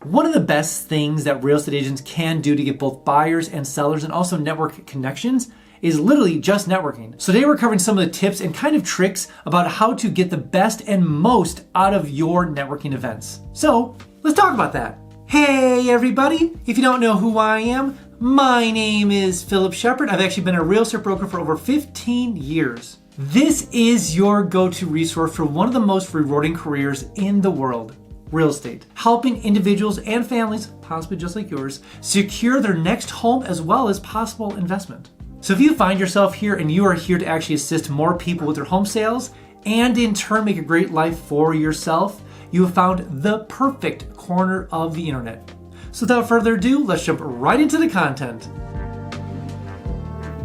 One of the best things that real estate agents can do to get both buyers and sellers and also network connections is literally just networking. So today we're covering some of the tips and kind of tricks about how to get the best and most out of your networking events. So let's talk about that. Hey everybody, if you don't know who I am, my name is Philip Shepard. I've actually been a real estate broker for over 15 years. This is your go-to resource for one of the most rewarding careers in the world. Real estate, helping individuals and families, possibly just like yours, secure their next home as well as possible investment. So if you find yourself here and you are here to actually assist more people with their home sales and in turn make a great life for yourself, you have found the perfect corner of the internet. So without further ado, let's jump right into the content.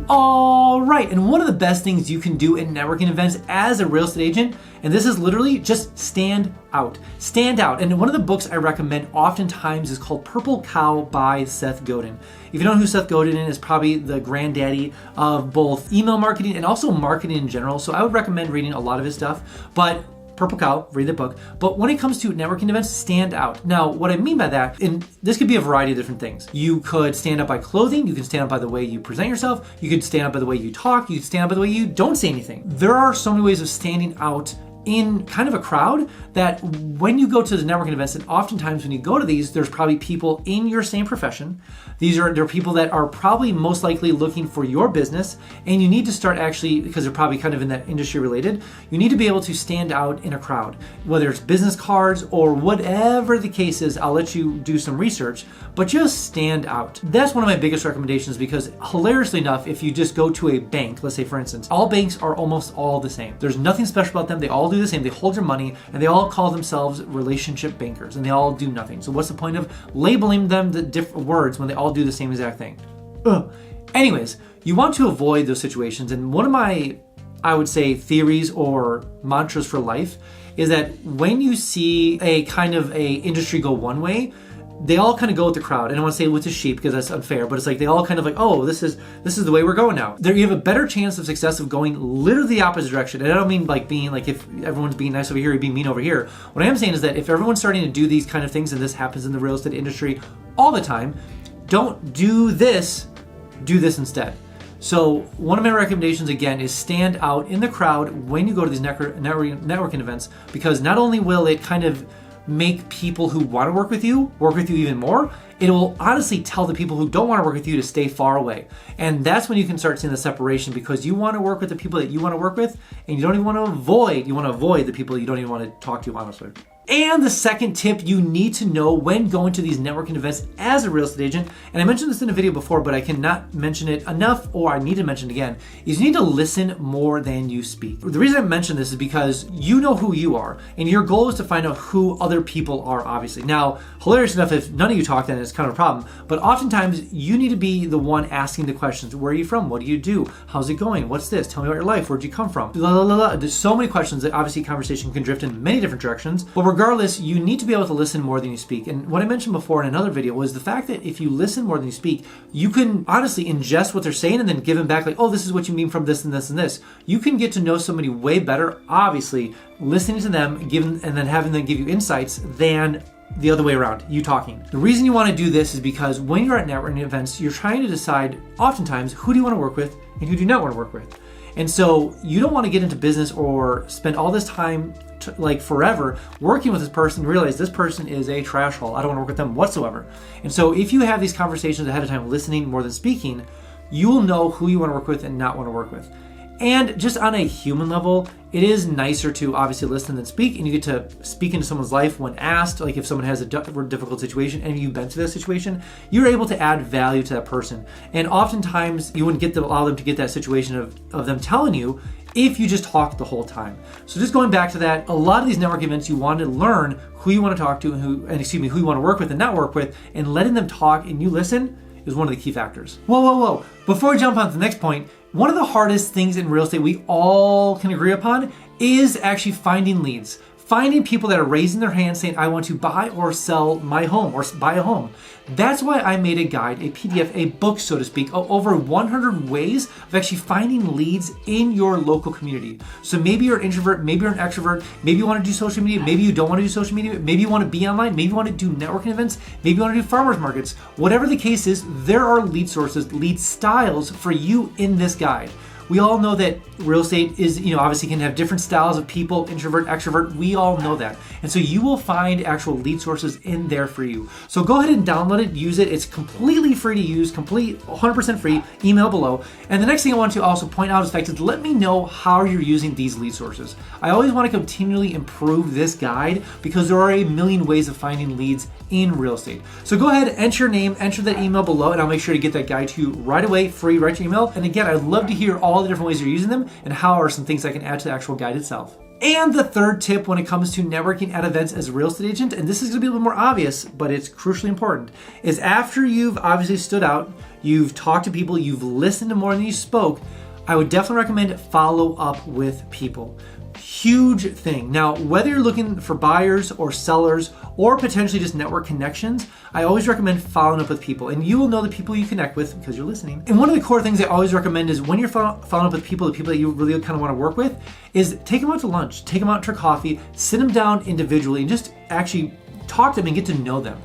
All right, and one of the best things you can do in networking events as a real estate agent, and this is literally just stand out. Stand out. And one of the books I recommend oftentimes is called Purple Cow by Seth Godin. If you don't know who Seth Godin is, probably the granddaddy of both email marketing and also marketing in general. So I would recommend reading a lot of his stuff. But Purple Cow, read the book. But when it comes to networking events, stand out. Now, what I mean by that, and this could be a variety of different things. You could stand out by clothing. You can stand out by the way you present yourself. You could stand out by the way you talk. You could stand out by the way you don't say anything. There are so many ways of standing out in kind of a crowd that when you go to the networking events, and oftentimes when you go to these, there's probably people in your same profession. There are people that are probably most likely looking for your business, and you need to start actually, because they're probably kind of in that industry related, you need to be able to stand out in a crowd, whether it's business cards or whatever the case is. I'll let you do some research, but just stand out. That's one of my biggest recommendations because hilariously enough, if you just go to a bank, let's say for instance, all banks are almost all the same. There's nothing special about them. They all do the same. They hold your money and they all call themselves relationship bankers and they all do nothing. So what's the point of labeling them the different words when they all do the same exact thing? Anyways, you want to avoid those situations. And one of my, I would say, theories or mantras for life is that when you see a kind of a industry go one way, they all kind of go with the crowd. And I don't want to say with the sheep because that's unfair, but it's like they all kind of like, oh, this is the way we're going now. There, you have a better chance of success of going literally the opposite direction. And I don't mean like being like if everyone's being nice over here, you're being mean over here. What I am saying is that if everyone's starting to do these kind of things, and this happens in the real estate industry all the time, don't do this, do this instead. So one of my recommendations again is stand out in the crowd when you go to these networking events, because not only will it kind of make people who want to work with you even more, it will honestly tell the people who don't want to work with you to stay far away. And that's when you can start seeing the separation, because you want to work with the people that you want to work with, and you want to avoid the people you don't even want to talk to, honestly. And the second tip you need to know when going to these networking events as a real estate agent, and I mentioned this in a video before, but I cannot mention it enough, or I need to mention it again, is you need to listen more than you speak. The reason I mention this is because you know who you are, and your goal is to find out who other people are, obviously. Now, hilarious enough, if none of you talk, then it's kind of a problem, but oftentimes you need to be the one asking the questions. Where are you from? What do you do? How's it going? What's this? Tell me about your life. Where'd you come from? Blah, blah, blah, blah. There's so many questions that obviously conversation can drift in many different directions, but regardless, you need to be able to listen more than you speak. And what I mentioned before in another video was the fact that if you listen more than you speak, you can honestly ingest what they're saying and then give them back like, oh, this is what you mean from this and this and this. You can get to know somebody way better, obviously, listening to them, and then having them give you insights than the other way around, you talking. The reason you want to do this is because when you're at networking events, you're trying to decide oftentimes who do you want to work with and who do you not want to work with. And so you don't want to get into business or spend all this time like forever working with this person, realize this person is a trash hole. I don't want to work with them whatsoever. And so if you have these conversations ahead of time, listening more than speaking, you will know who you want to work with and not want to work with. And just on a human level, it is nicer to obviously listen than speak, and you get to speak into someone's life when asked. Like if someone has a difficult situation and you've been through that situation, you're able to add value to that person. And oftentimes you wouldn't allow them to get that situation of them telling you if you just talk the whole time. So just going back to that, a lot of these network events, you want to learn who you want to talk to and who you want to work with and not work with, and letting them talk and you listen is one of the key factors. Whoa. Before we jump on to the next point, one of the hardest things in real estate we all can agree upon is actually finding leads. finding people that are raising their hand saying, I want to buy or sell my home or buy a home. That's why I made a guide, a PDF, a book, so to speak, of over 100 ways of actually finding leads in your local community. So maybe you're an introvert, maybe you're an extrovert, maybe you want to do social media, maybe you don't want to do social media, maybe you want to be online, maybe you want to do networking events, maybe you want to do farmers markets. Whatever the case is, there are lead sources, lead styles for you in this guide. We all know that real estate is, obviously can have different styles of people, introvert, extrovert. We all know that. And so you will find actual lead sources in there for you. So go ahead and download it, use it. It's completely free to use, 100% free, email below. And the next thing I want to also point out is let me know how you're using these lead sources. I always want to continually improve this guide because there are a million ways of finding leads in real estate. So go ahead, enter your name, enter that email below, and I'll make sure to get that guide to you right away, free, right to your email. And again, I'd love to hear all the different ways you're using them and how are some things I can add to the actual guide itself. And the third tip when it comes to networking at events as a real estate agent, and this is gonna be a little more obvious, but it's crucially important, is after you've obviously stood out, you've talked to people, you've listened to more than you spoke, I would definitely recommend follow up with people. Huge thing. Now, whether you're looking for buyers or sellers or potentially just network connections, I always recommend following up with people, and you will know the people you connect with because you're listening. And one of the core things I always recommend is when you're following up with people, the people that you really kind of want to work with, is take them out to lunch, take them out for coffee, sit them down individually, and just actually talk to them and get to know them.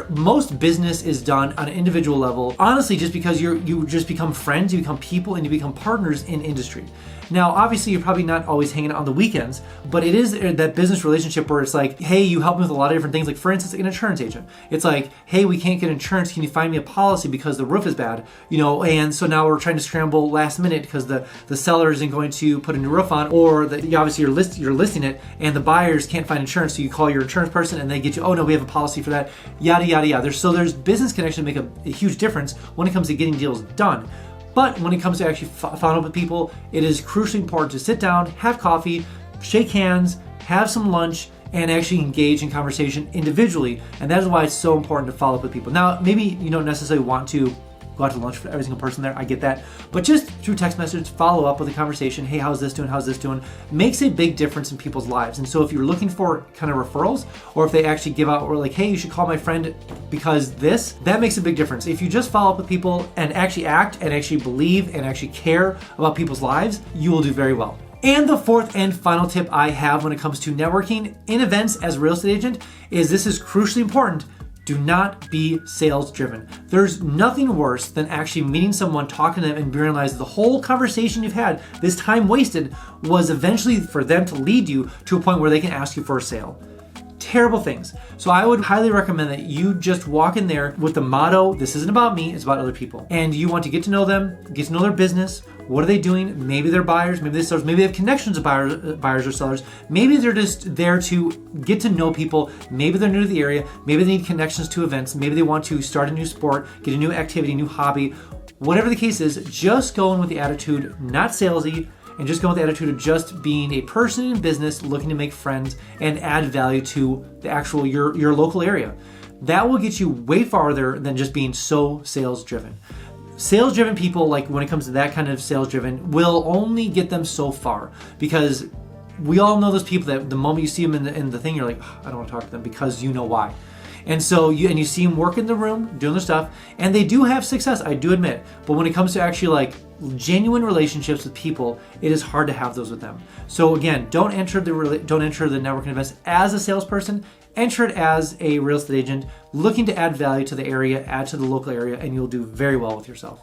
Most business is done on an individual level, honestly, just because you just become friends, you become people, and you become partners in industry. Now, obviously, you're probably not always hanging out on the weekends, but it is that business relationship where it's like, hey, you help me with a lot of different things. Like, for instance, an insurance agent. It's like, hey, we can't get insurance. Can you find me a policy because the roof is bad? And so now we're trying to scramble last minute because the seller isn't going to put a new roof on, or obviously you're listing it and the buyers can't find insurance. So you call your insurance person and they get you, oh no, we have a policy for that, yada, yada, yada. There's business connections that make a huge difference when it comes to getting deals done. But when it comes to actually following up with people, it is crucially important to sit down, have coffee, shake hands, have some lunch, and actually engage in conversation individually. And that is why it's so important to follow up with people. Now, maybe you don't necessarily want to go out to lunch for every single person there, I get that. But just through text message, follow up with a conversation. Hey, how's this doing? How's this doing? Makes a big difference in people's lives. And so if you're looking for kind of referrals, or if they actually give out, or like, hey, you should call my friend because that makes a big difference. If you just follow up with people and actually act and actually believe and actually care about people's lives, you will do very well. And the fourth and final tip I have when it comes to networking in events as a real estate agent is this is crucially important. Do not be sales driven. There's nothing worse than actually meeting someone, talking to them, and realize the whole conversation you've had, this time wasted, was eventually for them to lead you to a point where they can ask you for a sale. Terrible things. So I would highly recommend that you just walk in there with the motto, this isn't about me, it's about other people. And you want to get to know them, get to know their business. What are they doing? Maybe they're buyers, maybe they're sellers, maybe they have connections to buyers or sellers. Maybe they're just there to get to know people. Maybe they're new to the area. Maybe they need connections to events. Maybe they want to start a new sport, get a new activity, new hobby. Whatever the case is, just go in with the attitude, not salesy, and just go with the attitude of just being a person in business looking to make friends and add value to the actual your local area. That will get you way farther than just being so sales driven. Sales driven people, like when it comes to that kind of sales driven, will only get them so far, because we all know those people that the moment you see them in the thing, you're like, oh, I don't want to talk to them, because you know why. And so you see them work in the room, doing their stuff, and they do have success, I do admit. But when it comes to actually like genuine relationships with people, it is hard to have those with them. So again, don't enter the networking events as a salesperson. Enter it as a real estate agent looking to add value to the area, add to the local area, and you'll do very well with yourself.